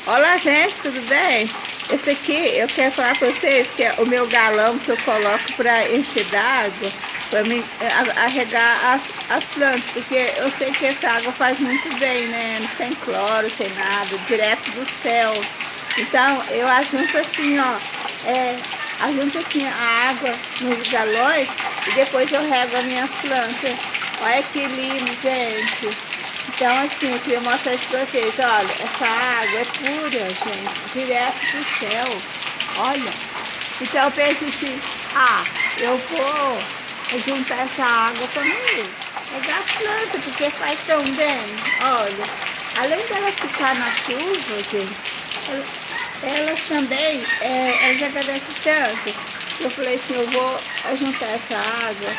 Olá, gente, tudo bem? Esse aqui eu quero falar para vocês que é o meu galão que eu coloco para encher d'água, para mim regar as plantas, porque eu sei que essa água faz muito bem, né? Sem cloro, sem nada, direto do céu. Então eu ajunto assim, ó, ajunto assim a água nos galões e depois eu rego as minhas plantas. Olha que lindo, gente. Então, assim, eu queria mostrar isso pra vocês. Olha, essa água é pura, gente, direto do céu. Olha. Então, eu pensei assim, eu vou juntar essa água pra mim regar as plantas, porque faz tão bem. Olha, além dela ficar na chuva, gente, elas também, elas agradecem tanto. Eu falei assim, eu vou juntar essa água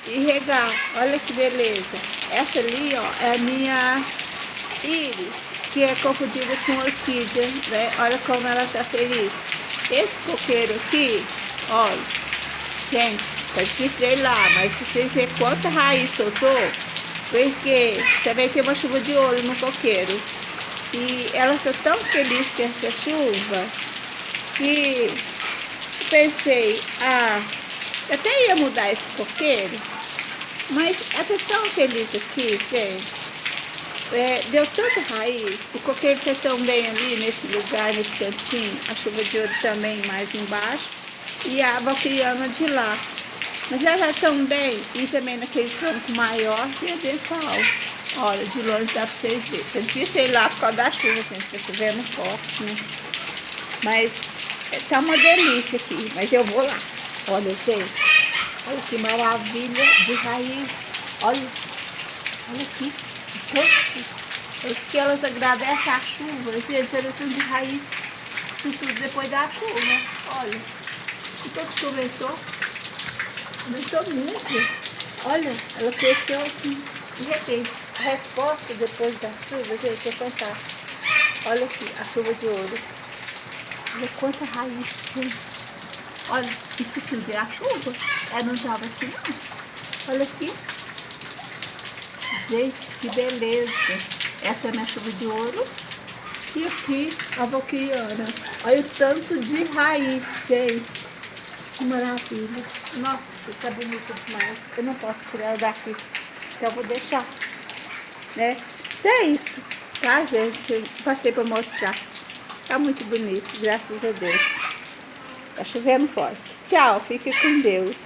e regar. Olha que beleza. Essa ali, ó, é a minha íris, que é confundida com orquídea, né? Olha como ela tá feliz. Esse coqueiro aqui, olha, gente, tá difícil lá, mas se vocês verem quanta raiz soltou, porque também tem uma chuva de ouro no coqueiro. E ela tá tão feliz com essa chuva que pensei, eu até ia mudar esse coqueiro. Mas ela tá tão feliz aqui, gente. Deu tanta raiz. O coqueiro tá tão bem ali nesse lugar, nesse cantinho. A chuva de ouro também mais embaixo. E a valquiriana de lá. Mas ela tá tão bem. E também naquele tronco maior que é desse. Olha, de longe dá pra vocês verem. Eu devia sei lá por causa da chuva, gente. Tá chovendo forte, né? Mas tá uma delícia aqui. Mas eu vou lá. Olha, gente. Olha que maravilha de raiz. Olha aqui. Isso que elas agradecem a chuva. Gente, olha tudo de raiz. Isso tudo depois da chuva. Olha. O que começou? Começou muito. Olha, ela cresceu assim. De repente. A resposta depois da chuva, gente, é fantástica. Olha aqui, a chuva de ouro. Olha quanta raiz, gente. Olha, isso tudo é a chuva. Ela não estava assim, não. Olha aqui. Gente, que beleza. Essa é a minha chuva de ouro. E aqui a valquiriana. Olha o tanto de raiz, gente. Que maravilha. Nossa, tá bonito demais. Eu não posso tirar ela daqui. Então eu vou deixar. Né? Então é isso. Tá, gente? Eu passei para mostrar. Tá muito bonito, graças a Deus. Tá chovendo forte. Tchau, fique com Deus.